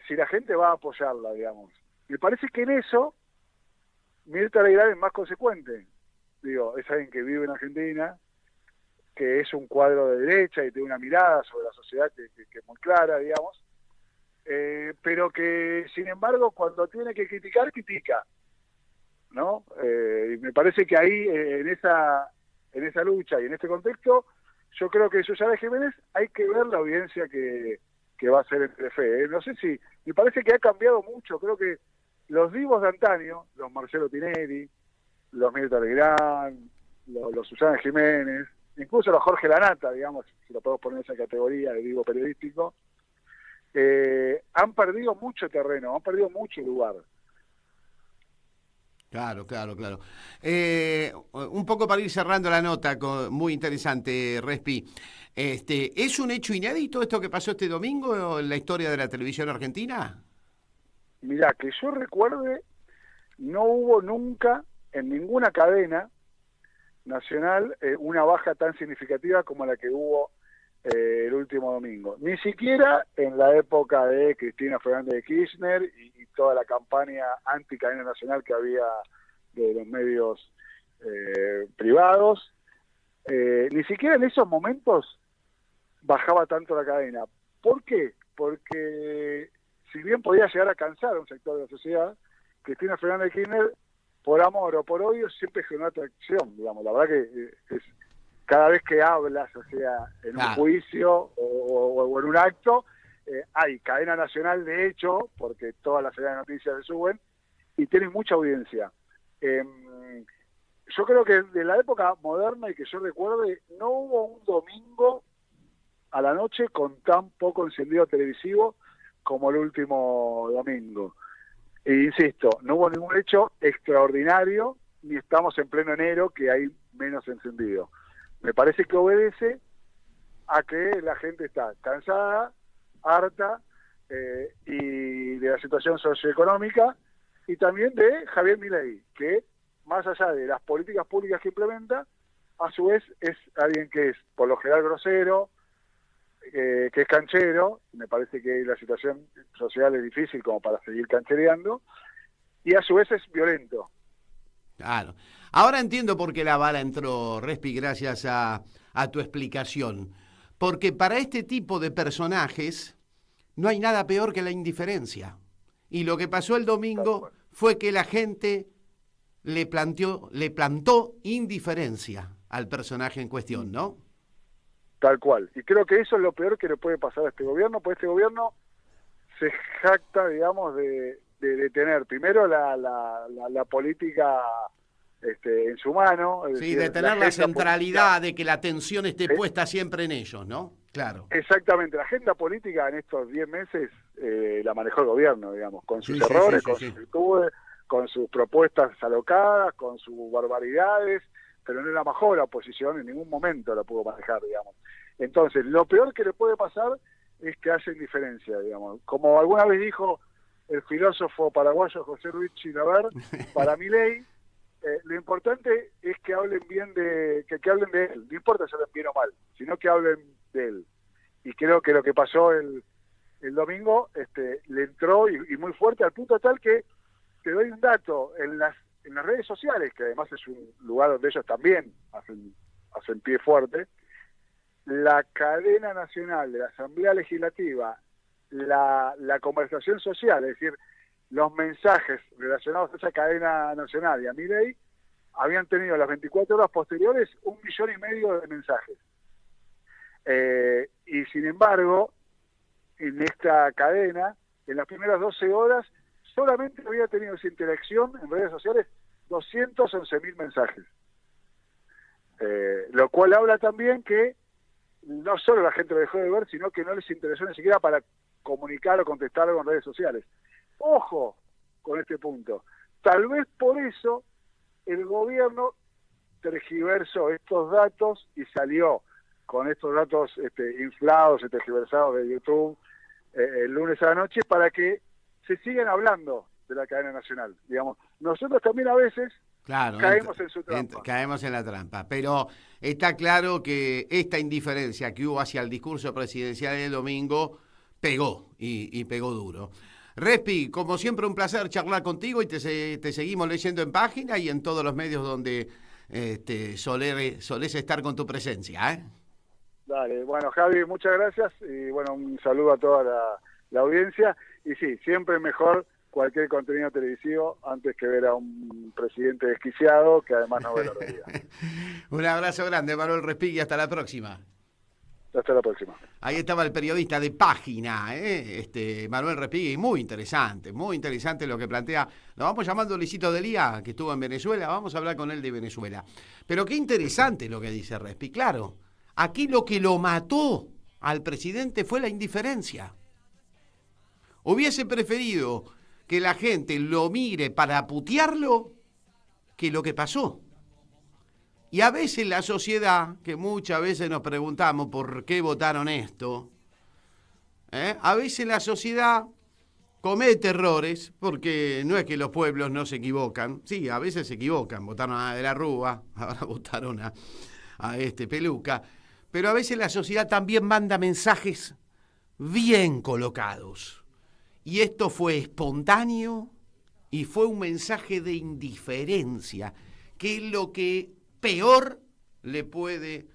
si la gente va a apoyarla, digamos. Me parece que en eso Mirta Legrand es más consecuente. Digo, es alguien que vive en Argentina, que es un cuadro de derecha y tiene una mirada sobre la sociedad que es muy clara, digamos, pero que, sin embargo, cuando tiene que criticar, critica, ¿no? Y me parece que ahí, en esa lucha y en este contexto, yo creo que Susana Jiménez hay que ver la audiencia que va a ser en Telefe. No sé si, me parece que ha cambiado mucho, creo que los divos de antaño, los Marcelo Tinelli, los Mirta Legrand, los Susana Jiménez, incluso los Jorge Lanata, digamos, si lo podemos poner en esa categoría de divo periodístico, han perdido mucho terreno, han perdido mucho lugar. Claro. Un poco para ir cerrando la nota, muy interesante, Respi. ¿Es un hecho inédito esto que pasó este domingo en la historia de la televisión argentina? Mirá, que yo recuerde, no hubo nunca en ninguna cadena nacional una baja tan significativa como la que hubo el último domingo. Ni siquiera en la época de Cristina Fernández de Kirchner y toda la campaña anti-cadena nacional que había de los medios privados. Ni siquiera en esos momentos bajaba tanto la cadena. ¿Por qué? Porque si bien podía llegar a cansar a un sector de la sociedad, Cristina Fernández de Kirchner, por amor o por odio, siempre generó atracción, digamos. La verdad que es cada vez que hablas, o sea, en un juicio o en un acto, hay cadena nacional de hecho, porque todas las series de noticias se suben, y tienen mucha audiencia. Yo creo que de la época moderna y que yo recuerde, no hubo un domingo a la noche con tan poco encendido televisivo como el último domingo. E insisto, no hubo ningún hecho extraordinario, ni estamos en pleno enero que hay menos encendido. Me parece que obedece a que la gente está cansada, harta, y de la situación socioeconómica, y también de Javier Milei, que más allá de las políticas públicas que implementa, a su vez es alguien que es por lo general grosero, que es canchero. Me parece que la situación social es difícil como para seguir canchereando, y a su vez es violento. Claro. Ahora entiendo por qué la bala entró, Respi, gracias a tu explicación. Porque para este tipo de personajes no hay nada peor que la indiferencia. Y lo que pasó el domingo fue que la gente le plantó indiferencia al personaje en cuestión, ¿no? Tal cual. Y creo que eso es lo peor que le puede pasar a este gobierno, porque este gobierno se jacta, digamos, de tener primero la política en su mano. Es decir, de tener la centralidad, política, de que la atención esté puesta siempre en ellos, ¿no? Claro. Exactamente. La agenda política en estos 10 meses la manejó el gobierno, digamos, con sus errores, con sus virtudes, con sus propuestas alocadas, con sus barbaridades, pero no la bajó la oposición, en ningún momento la pudo manejar, digamos. Entonces, lo peor que le puede pasar es que haya indiferencia, digamos. Como alguna vez dijo el filósofo paraguayo José Luis Chilaver, para Milei, lo importante es que hablen bien que hablen de él, no importa si hablen bien o mal, sino que hablen de él. Y creo que lo que pasó el domingo le entró y muy fuerte, al punto tal que te doy un dato, en las redes sociales, que además es un lugar donde ellos también hacen pie fuerte, la cadena nacional de la Asamblea Legislativa, la conversación social, es decir, los mensajes relacionados a esa cadena nacional y a Milei, habían tenido las 24 horas posteriores 1,5 millones de mensajes. Y sin embargo, en esta cadena, en las primeras 12 horas, solamente había tenido esa interacción en redes sociales 211.000 mensajes. Lo cual habla también que no solo la gente lo dejó de ver, sino que no les interesó ni siquiera para comunicar o contestar algo en redes sociales. Ojo con este punto. Tal vez por eso el gobierno tergiversó estos datos y salió con estos datos inflados y tergiversados de YouTube el lunes a la noche para que se sigan hablando de la cadena nacional. Digamos, nosotros también a veces caemos en su trampa. Caemos en la trampa, pero está claro que esta indiferencia que hubo hacia el discurso presidencial del domingo pegó y pegó duro. Respi, como siempre un placer charlar contigo y te seguimos leyendo en página y en todos los medios donde solés estar con tu presencia, ¿eh? Dale, bueno Javi, muchas gracias y bueno, un saludo a toda la audiencia y sí, siempre mejor cualquier contenido televisivo antes que ver a un presidente desquiciado que además no ve la realidad. Un abrazo grande, Manuel Respighi, y hasta la próxima. Hasta la próxima. Ahí estaba el periodista de Página, Manuel Respighi, muy interesante lo que plantea. Lo vamos llamando Luisito Delía, que estuvo en Venezuela, vamos a hablar con él de Venezuela. Pero qué interesante lo que dice Respighi, claro. Aquí lo que lo mató al presidente fue la indiferencia. Hubiese preferido que la gente lo mire para putearlo que lo que pasó. Y a veces la sociedad, que muchas veces nos preguntamos por qué votaron esto, a veces la sociedad comete errores, porque no es que los pueblos no se equivocan, sí, a veces se equivocan, votaron a De la Rúa, ahora votaron a Peluca, pero a veces la sociedad también manda mensajes bien colocados. Y esto fue espontáneo y fue un mensaje de indiferencia, que es lo que peor le puede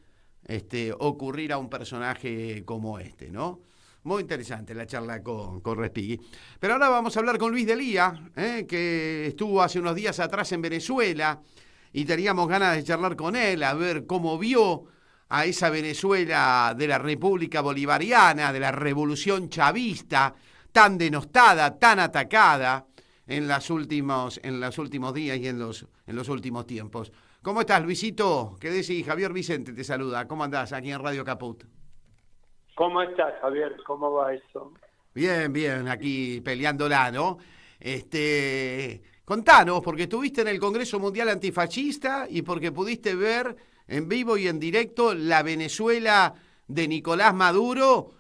ocurrir a un personaje como ¿no? Muy interesante la charla con Respighi. Pero ahora vamos a hablar con Luis Delía, que estuvo hace unos días atrás en Venezuela y teníamos ganas de charlar con él, a ver cómo vio a esa Venezuela de la República Bolivariana, de la Revolución Chavista, tan denostada, tan atacada en los últimos días y en los últimos tiempos. ¿Cómo estás, Luisito? ¿Qué decís? Javier Vicente te saluda. ¿Cómo andás aquí en Radio Caput? ¿Cómo estás, Javier? ¿Cómo va eso? Bien, aquí peleándola, ¿no? Contanos, porque estuviste en el Congreso Mundial Antifascista y porque pudiste ver en vivo y en directo la Venezuela de Nicolás Maduro,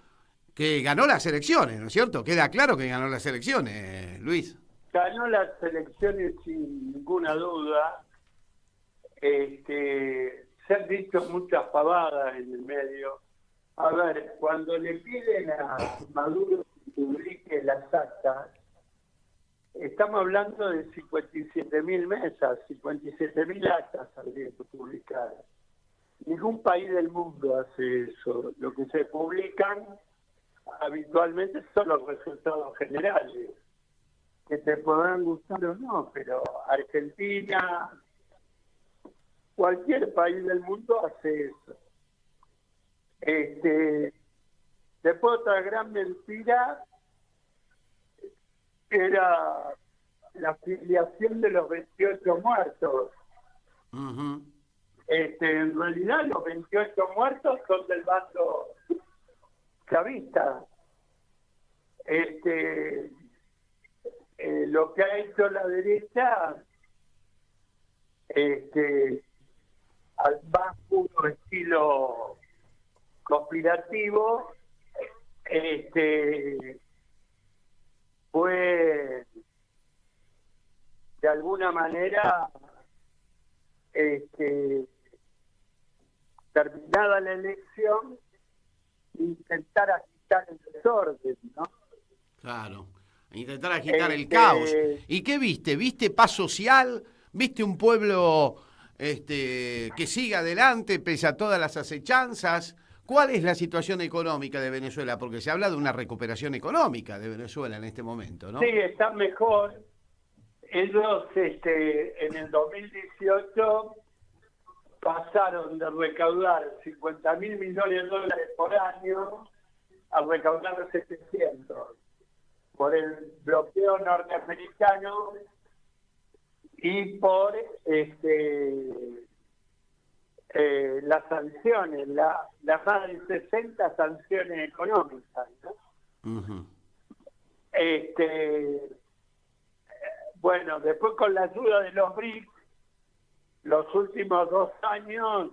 que ganó las elecciones, ¿no es cierto? Queda claro que ganó las elecciones, Luis. Ganó las elecciones sin ninguna duda. Se han dicho muchas pavadas en el medio. A ver, cuando le piden a Maduro que publique las actas, estamos hablando de 57.000 mesas, 57.000 actas habría que publicar. Ningún país del mundo hace eso. Lo que se publican habitualmente son los resultados generales, que te podrán gustar o no, pero Argentina, cualquier país del mundo hace eso. Después otra gran mentira era la filiación de los 28 muertos. Uh-huh. En realidad los 28 muertos son del bando chavista. Lo que ha hecho la derecha, al más puro estilo conspirativo, fue de alguna manera terminada la elección, intentar agitar el desorden, ¿no? Claro, intentar agitar el caos. ¿Y qué viste? ¿Viste paz social? ¿Viste un pueblo que siga adelante pese a todas las acechanzas? ¿Cuál es la situación económica de Venezuela? Porque se habla de una recuperación económica de Venezuela en este momento, ¿no? Sí, está mejor. Ellos en el 2018 pasaron de recaudar 50.000 millones de dólares por año a recaudar 700 por el bloqueo norteamericano y por las sanciones, las más de 60 sanciones económicas, ¿no? Uh-huh. Bueno, después con la ayuda de los BRICS, los últimos 2 años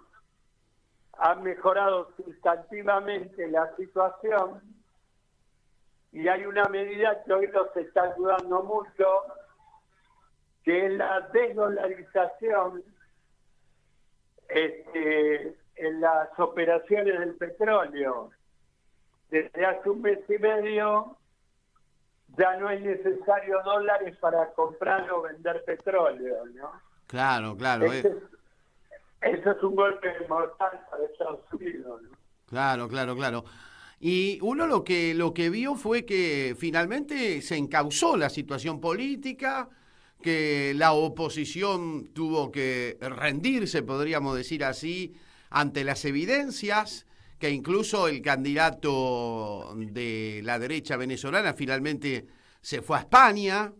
han mejorado sustantivamente la situación y hay una medida que hoy nos está ayudando mucho, que es la desdolarización en las operaciones del petróleo. Desde hace 1 mes y medio ya no es necesario dólares para comprar o vender petróleo, ¿no? Claro, claro. Eso es un golpe mortal para Estados Unidos, ¿no? Claro, claro, claro. Y uno lo que vio fue que finalmente se encauzó la situación política, que la oposición tuvo que rendirse, podríamos decir así, ante las evidencias, que incluso el candidato de la derecha venezolana finalmente se fue a España.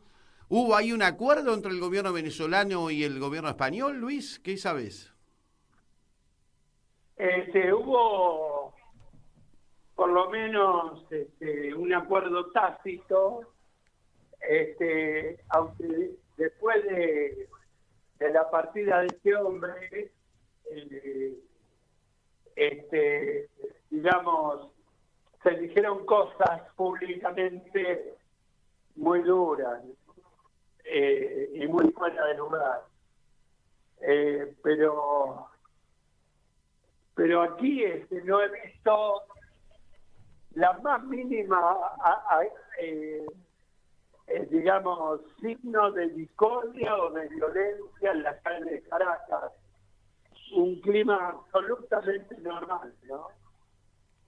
¿Hubo ahí un acuerdo entre el gobierno venezolano y el gobierno español, Luis? ¿Qué sabes? Hubo por lo menos un acuerdo tácito, aunque después de la partida de este hombre, digamos, se dijeron cosas públicamente muy duras y muy fuera de lugar. Pero aquí no he visto la más mínima, digamos, signo de discordia o de violencia en las calles de Caracas. Un clima absolutamente normal, ¿no?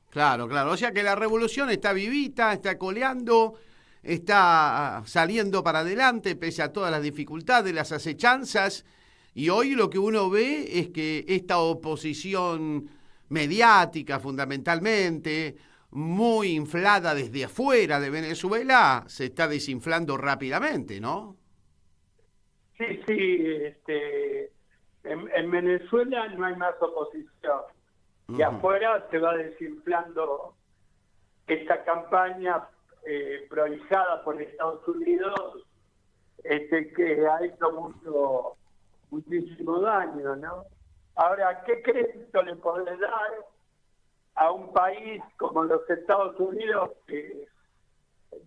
Claro, claro. O sea que la revolución está vivita, está coleando, está saliendo para adelante pese a todas las dificultades, las acechanzas. Y hoy lo que uno ve es que esta oposición mediática, fundamentalmente, muy inflada desde afuera de Venezuela, se está desinflando rápidamente, ¿no? Sí, sí. En Venezuela no hay más oposición. Y afuera se va desinflando esta campaña prohijada por Estados Unidos, que ha hecho muchísimo daño, ¿no? Ahora, ¿qué crédito le podés dar a un país como los Estados Unidos, que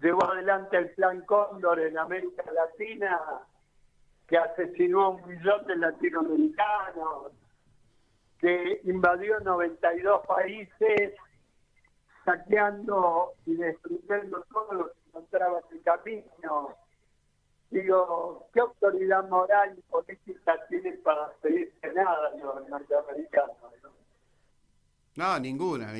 llevó adelante el Plan Cóndor en América Latina, que asesinó a 1 millón de latinoamericanos, que invadió 92 países, saqueando y destruyendo todo lo que encontraba en el camino? Digo, ¿qué autoridad moral y política tienen para pedirse nada los norteamericanos, ¿no? No, ninguna.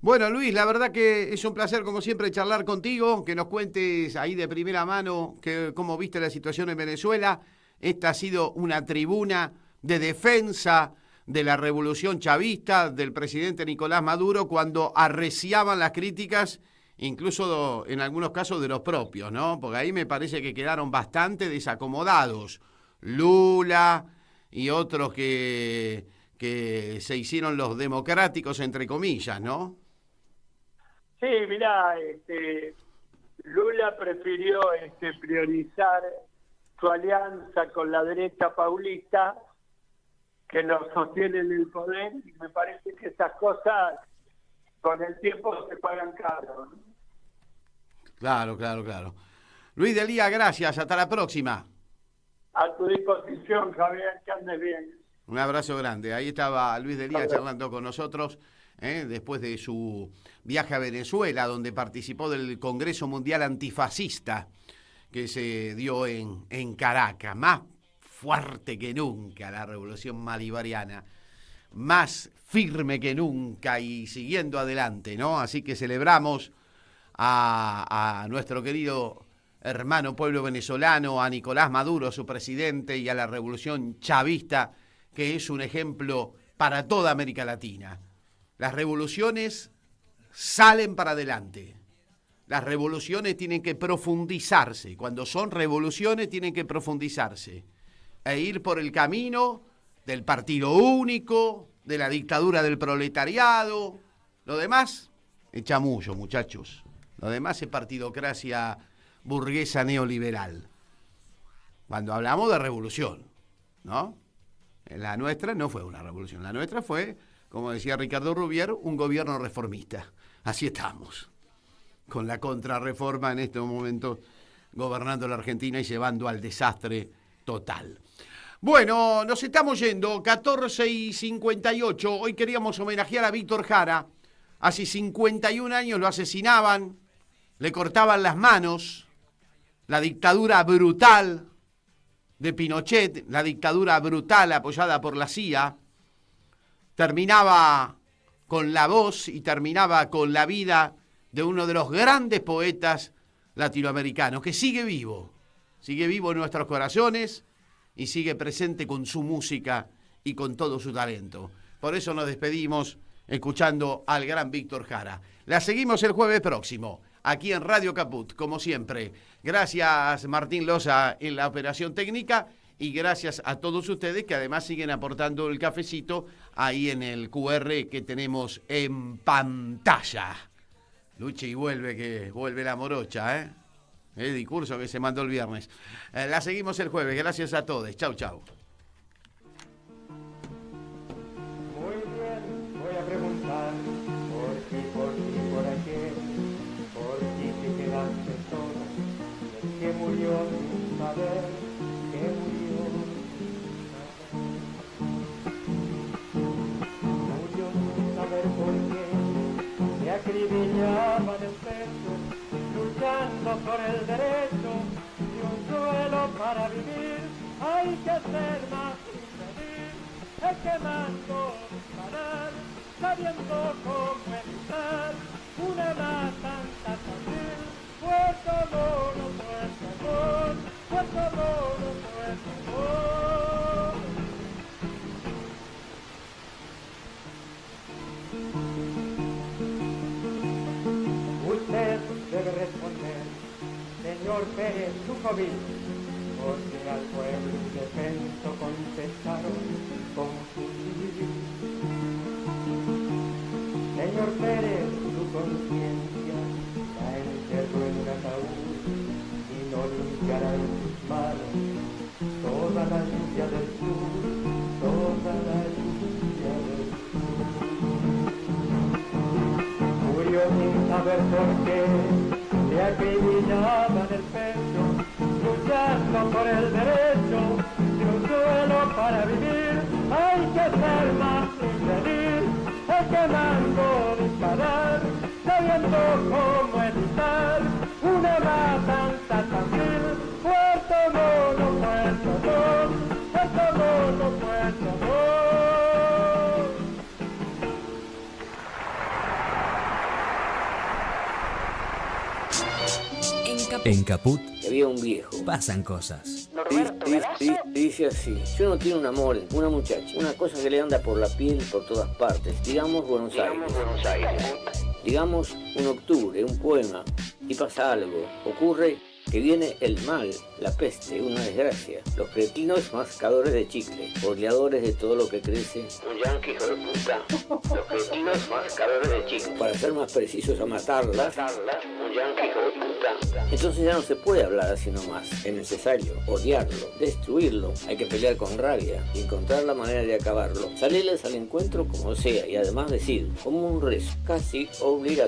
Bueno, Luis, la verdad que es un placer, como siempre, charlar contigo, que nos cuentes ahí de primera mano cómo viste la situación en Venezuela. Esta ha sido una tribuna de defensa de la revolución chavista, del presidente Nicolás Maduro, cuando arreciaban las críticas, incluso en algunos casos de los propios, ¿no? Porque ahí me parece que quedaron bastante desacomodados. Lula y otros que se hicieron los democráticos, entre comillas, ¿no? Sí, mirá, Lula prefirió priorizar su alianza con la derecha paulista, que lo sostiene en el poder, y me parece que esas cosas con el tiempo se pagan caro, ¿no? Claro. Luis Delía, gracias, hasta la próxima. A tu disposición, Javier, que andes bien. Un abrazo grande. Ahí estaba Luis Delía charlando con nosotros. después de su viaje a Venezuela, donde participó del Congreso Mundial Antifascista que se dio en Caracas. Más fuerte que nunca la revolución malivariana, más firme que nunca y siguiendo adelante, ¿no? Así que celebramos a nuestro querido hermano pueblo venezolano, a Nicolás Maduro, su presidente, y a la revolución chavista, que es un ejemplo para toda América Latina. Las revoluciones salen para adelante. Las revoluciones tienen que profundizarse. Cuando son revoluciones tienen que profundizarse e ir por el camino del partido único, de la dictadura del proletariado. Lo demás es chamullo, muchachos. Lo demás es partidocracia burguesa neoliberal. Cuando hablamos de revolución, ¿no? La nuestra no fue una revolución. La nuestra fue, como decía Ricardo Rubier, un gobierno reformista. Así estamos, con la contrarreforma en estos momentos gobernando la Argentina y llevando al desastre total. Bueno, nos estamos yendo, 14:58. Hoy queríamos homenajear a Víctor Jara. Hace 51 años lo asesinaban, le cortaban las manos. La dictadura brutal de Pinochet, la dictadura brutal apoyada por la CIA, terminaba con la voz y terminaba con la vida de uno de los grandes poetas latinoamericanos, que sigue vivo en nuestros corazones y sigue presente con su música y con todo su talento. Por eso nos despedimos escuchando al gran Víctor Jara. La seguimos el jueves próximo, aquí en Radio Caput, como siempre. Gracias Martín Loza en la operación técnica y gracias a todos ustedes que además siguen aportando el cafecito ahí en el QR que tenemos en pantalla. Luche y vuelve, que vuelve la morocha, ¿eh? El discurso que se mandó el viernes. La seguimos el jueves. Gracias a todos. Chau, chau. Muy bien, voy a preguntar por ti, por aquel, por ti que quedaste solo, el que murió sin saber que murió. Murió sin saber por qué, se acribillaban el pecho, luchando por el derecho y un suelo para vivir. Hay que ser más infeliz, es quemando, disparar, sabiendo cómo evitar una matanza fácil. Puerto Mono, Puerto Montt, Puerto Mono, Puerto Montt. Usted debe responder, señor Pérez Sujovic, porque al pueblo indefenso contestaron con fusil. Señor Pérez, su conciencia la encerró en un ataúd y no limpiará en sus manos toda la lluvia del sur, toda la lluvia del sur. Murió sin saber por qué, le acribillaban el pecho, luchando por el derecho de un suelo para vivir. Hay que ser más infeliz, es quemando, disparar, sabiendo cómo evitar una matanza tan vil. Puerto Mono, Puerto Montt, Puerto Mono, Puerto Montt. En Caput había un viejo. pasan cosas. Dice así: si uno tiene un amor, una muchacha, una cosa que le anda por la piel por todas partes, digamos Buenos Aires, digamos un octubre, un poema, y pasa algo, ocurre que viene el mal, la peste, una desgracia, los cretinos mascadores de chicle, oleadores de todo lo que crece, un yanqui hijo de puta, los cretinos mascadores de chicle, para ser más precisos a matarlas, un yanqui hijo de puta. Entonces ya no se puede hablar así nomás, es necesario odiarlo, destruirlo, hay que pelear con rabia y encontrar la manera de acabarlo, salirles al encuentro como sea y además decir, como un rezo, casi obligatorio.